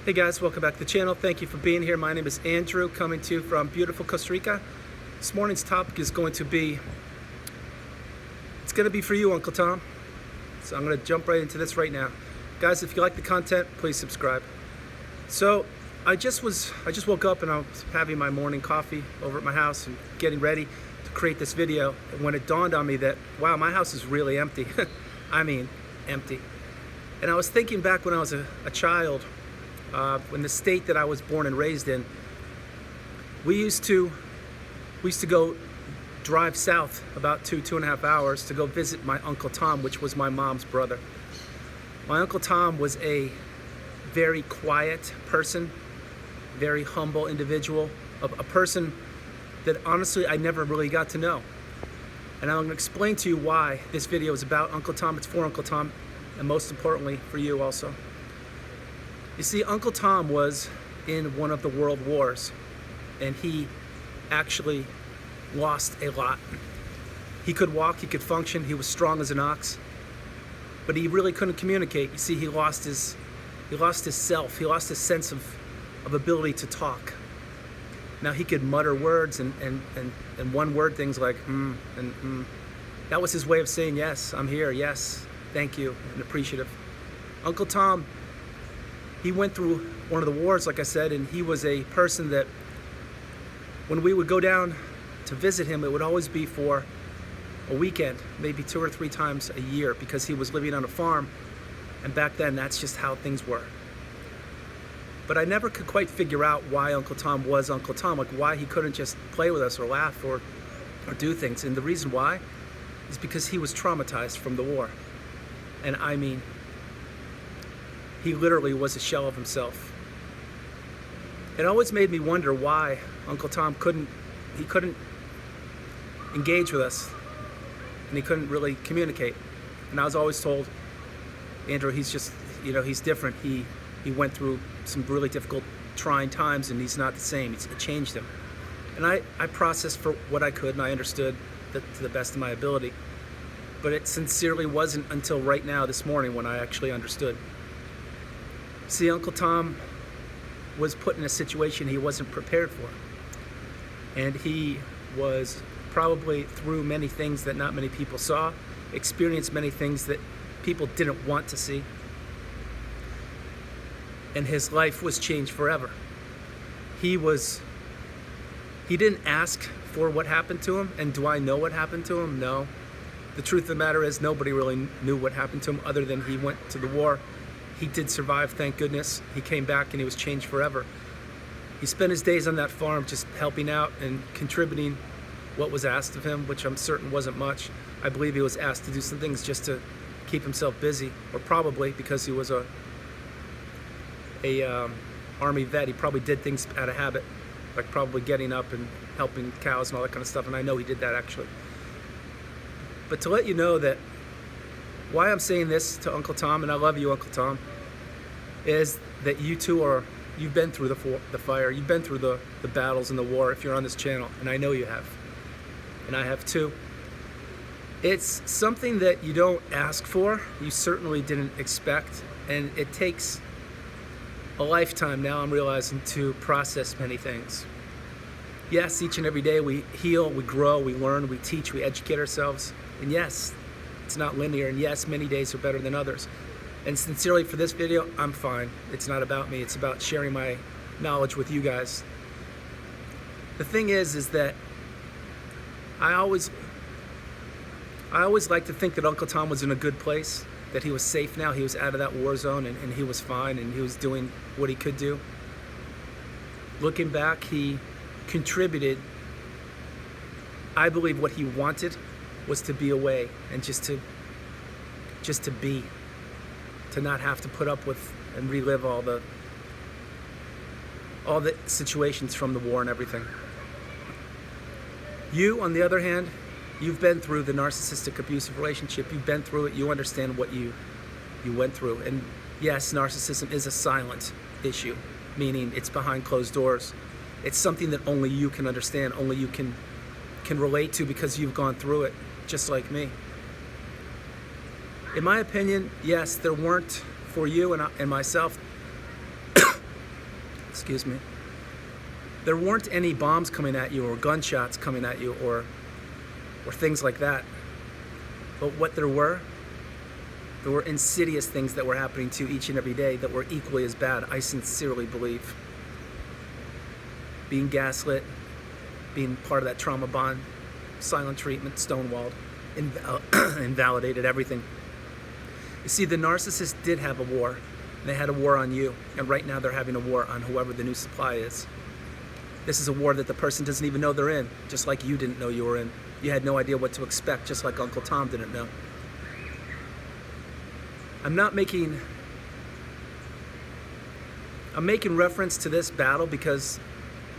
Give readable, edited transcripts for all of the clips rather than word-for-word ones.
Hey guys, welcome back to the channel. Thank you for being here. My name is Andrew, coming to you from beautiful Costa Rica. This morning's topic is going to be, it's going to be for you, Uncle Tom. So I'm going to jump right into this right now. Guys, if you like the content, please subscribe. So I just woke up and I was having my morning coffee over at my house and getting ready to create this video. And when it dawned on me that, wow, my house is really empty. I mean, empty. And I was thinking back when I was a child, in the state that I was born and raised in, we used to go drive south about 2.5 hours to go visit my Uncle Tom, which was my mom's brother. My Uncle Tom was a very quiet person, very humble individual, a person that honestly I never really got to know. And I'm going to explain to you why this video is about Uncle Tom. It's for Uncle Tom, and most importantly for you also. You see, Uncle Tom was in one of the world wars, and he actually lost a lot. He could walk, he could function, he was strong as an ox, but he really couldn't communicate. You see, he lost his self, he lost his sense of ability to talk. Now he could mutter words and one word things like and. That was his way of saying yes, I'm here, yes, thank you, and appreciative. Uncle Tom, he went through one of the wars, like I said, and he was a person that when we would go down to visit him, it would always be for a weekend, maybe 2 or 3 times a year, because he was living on a farm, and back then that's just how things were. But I never could quite figure out why Uncle Tom was Uncle Tom, like why he couldn't just play with us or laugh or do things. And the reason why is because he was traumatized from the war. And I mean, he literally was a shell of himself. It always made me wonder why Uncle Tom couldn't engage with us, and he couldn't really communicate. And I was always told, Andrew, he's just, he's different. He went through some really difficult, trying times, and he's not the same. It changed him. And I processed for what I could, and I understood that to the best of my ability. But it sincerely wasn't until right now, this morning, when I actually understood. See, Uncle Tom was put in a situation he wasn't prepared for. And he was probably through many things that not many people saw, experienced many things that people didn't want to see. And his life was changed forever. He didn't ask for what happened to him, and do I know what happened to him? No. The truth of the matter is nobody really knew what happened to him other than he went to the war. He did survive, thank goodness. He came back and he was changed forever. He spent his days on that farm just helping out and contributing what was asked of him, which I'm certain wasn't much. I believe he was asked to do some things just to keep himself busy, or probably because he was a Army vet, he probably did things out of habit, like probably getting up and helping cows and all that kind of stuff, and I know he did that actually. But to let you know that why I'm saying this to Uncle Tom, and I love you, Uncle Tom, is that you too you've been through the fire, you've been through the battles and the war if you're on this channel, and I know you have, and I have too. It's something that you don't ask for, you certainly didn't expect, and it takes a lifetime now, I'm realizing, to process many things. Yes, each and every day we heal, we grow, we learn, we teach, we educate ourselves, and yes, it's not linear, and yes, many days are better than others. And sincerely, for this video, I'm fine. It's not about me, it's about sharing my knowledge with you guys. The thing is that I always like to think that Uncle Tom was in a good place, that he was safe now, he was out of that war zone, and he was fine, and he was doing what he could do. Looking back, he contributed. I believe what he wanted was to be away and just to be, to not have to put up with and relive all the situations from the war and everything. You, on the other hand, you've been through the narcissistic abusive relationship. You've been through it. You understand what you went through. And yes, narcissism is a silent issue, meaning it's behind closed doors. It's something that only you can understand, only you can relate to, because you've gone through it, just like me. In my opinion, yes, there weren't, for you and myself, excuse me, there weren't any bombs coming at you or gunshots coming at you or things like that. But what there were insidious things that were happening to you each and every day that were equally as bad, I sincerely believe. Being gaslit, being part of that trauma bond, silent treatment, stonewalled, invalidated, everything. You see, the narcissist did have a war. They had a war on you, and right now they're having a war on whoever the new supply is. This is a war that the person doesn't even know they're in, just like you didn't know you were in. You had no idea what to expect, just like Uncle Tom didn't know. I'm making reference to this battle because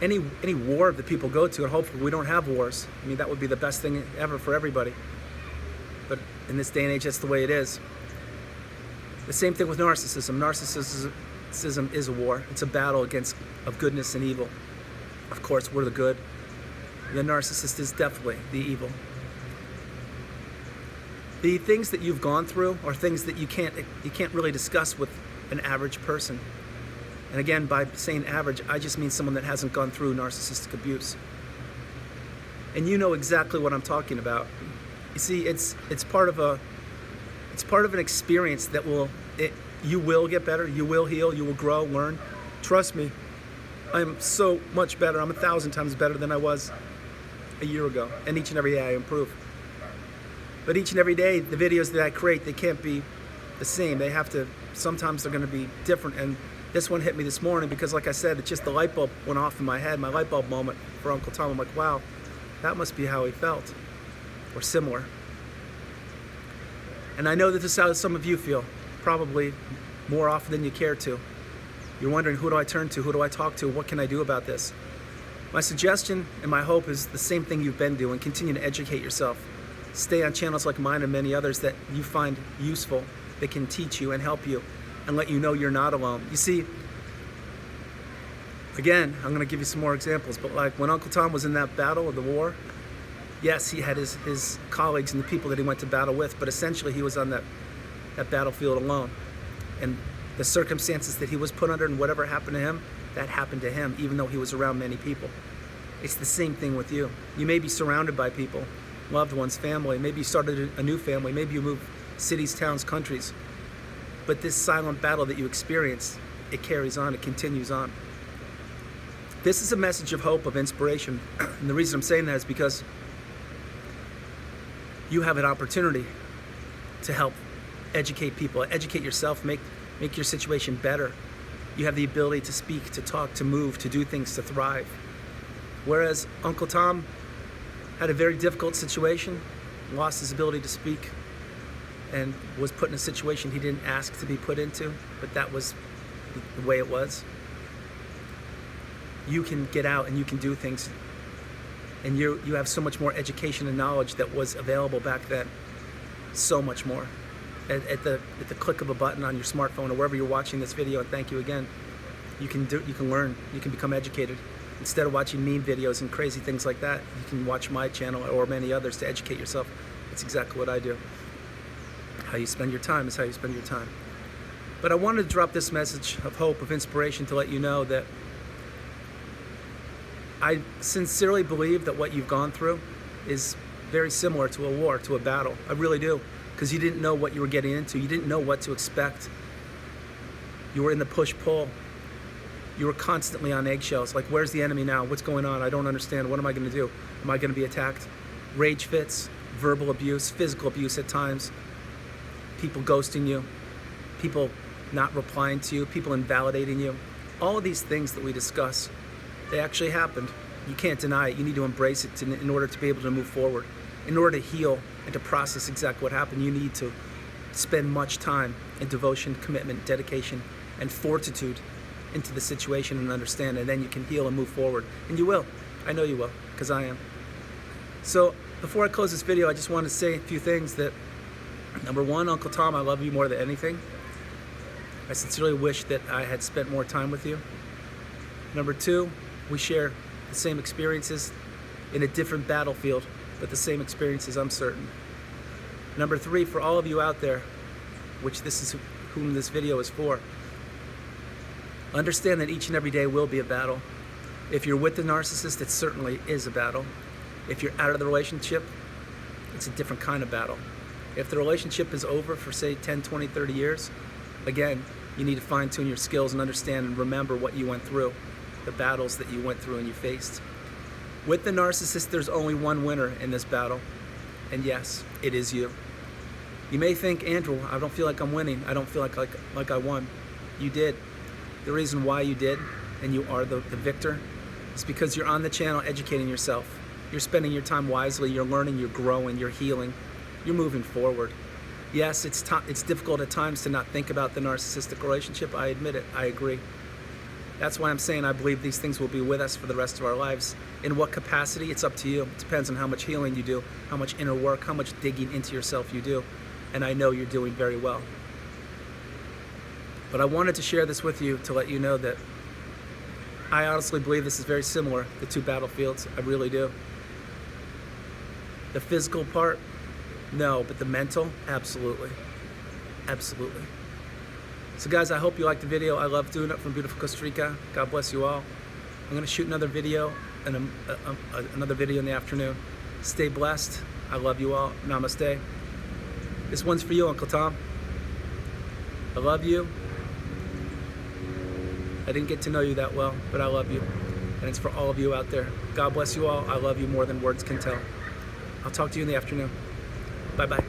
any war that people go to, and hopefully we don't have wars. I mean, that would be the best thing ever for everybody. But in this day and age, that's the way it is. The same thing with narcissism. Narcissism is a war. It's a battle of goodness and evil. Of course, we're the good. The narcissist is definitely the evil. The things that you've gone through are things that you can't really discuss with an average person. And again, by saying average, I just mean someone that hasn't gone through narcissistic abuse. And you know exactly what I'm talking about. You see, it's part of an experience that you will get better, you will heal, you will grow, learn. Trust me, I'm so much better. I'm 1,000 times better than I was a year ago. And each and every day I improve. But each and every day, the videos that I create, they can't be the same. Sometimes they're gonna be different. And this one hit me this morning because, like I said, it's just the light bulb went off in my head, my light bulb moment for Uncle Tom. I'm like, wow, that must be how he felt, or similar. And I know that this is how some of you feel, probably more often than you care to. You're wondering, who do I turn to? Who do I talk to? What can I do about this? My suggestion and my hope is the same thing you've been doing. Continue to educate yourself. Stay on channels like mine and many others that you find useful, that can teach you and help you and let you know you're not alone. You see, again, I'm going to give you some more examples, but like when Uncle Tom was in that battle of the war, yes, he had his colleagues and the people that he went to battle with, but essentially he was on that battlefield alone. And the circumstances that he was put under and whatever happened to him, that happened to him, even though he was around many people. It's the same thing with you. You may be surrounded by people, loved ones, family. Maybe you started a new family. Maybe you moved cities, towns, countries. But this silent battle that you experience, it carries on, it continues on. This is a message of hope, of inspiration. And the reason I'm saying that is because you have an opportunity to help educate people, educate yourself, make your situation better. You have the ability to speak, to talk, to move, to do things, to thrive. Whereas Uncle Tom had a very difficult situation, lost his ability to speak, and was put in a situation he didn't ask to be put into, but that was the way it was. You can get out and you can do things, and you have so much more education and knowledge that was available back then, so much more. At the click of a button on your smartphone or wherever you're watching this video, and thank you again, you can learn, you can become educated. Instead of watching meme videos and crazy things like that, you can watch my channel or many others to educate yourself. It's exactly what I do. How you spend your time is how you spend your time. But I wanted to drop this message of hope, of inspiration, to let you know that I sincerely believe that what you've gone through is very similar to a war, to a battle. I really do. Because you didn't know what you were getting into. You didn't know what to expect. You were in the push-pull. You were constantly on eggshells. Like, where's the enemy now? What's going on? I don't understand. What am I going to do? Am I going to be attacked? Rage fits, verbal abuse, physical abuse at times, people ghosting you, people not replying to you, people invalidating you. All of these things that we discuss, they actually happened. You can't deny it. You need to embrace it in order to be able to move forward. In order to heal and to process exactly what happened, you need to spend much time in devotion, commitment, dedication, and fortitude into the situation and understand, and then you can heal and move forward. And you will. I know you will, because I am. So before I close this video, I just want to say a few things. That number one, Uncle Tom, I love you more than anything. I sincerely wish that I had spent more time with you. Number two, we share the same experiences in a different battlefield, but the same experiences, I'm certain. Number three, for all of you out there, which this is whom this video is for, Understand that each and every day will be a battle. If you're with the narcissist, it certainly is a battle. If you're out of the relationship, it's a different kind of battle. If the relationship is over for, say, 10, 20, 30 years, again, you need to fine-tune your skills and understand and remember what you went through, the battles that you went through and you faced. With the narcissist, there's only one winner in this battle, and yes, it is you. You may think, Andrew, I don't feel like I'm winning. I don't feel like I won. You did. The reason why you did, and you are the victor, is because you're on the channel educating yourself. You're spending your time wisely, you're learning, you're growing, you're healing, you're moving forward. Yes, it's difficult at times to not think about the narcissistic relationship. I admit it, I agree. That's why I'm saying I believe these things will be with us for the rest of our lives. In what capacity, it's up to you. It depends on how much healing you do, how much inner work, how much digging into yourself you do. And I know you're doing very well. But I wanted to share this with you to let you know that I honestly believe this is very similar, the two battlefields. I really do. The physical part, no, but the mental, absolutely. Absolutely. So guys, I hope you liked the video. I love doing it from beautiful Costa Rica. God bless you all. I'm going to shoot another video and another video in the afternoon. Stay blessed. I love you all. Namaste. This one's for you, Uncle Tom. I love you. I didn't get to know you that well, but I love you. And it's for all of you out there. God bless you all. I love you more than words can tell. I'll talk to you in the afternoon. Bye-bye.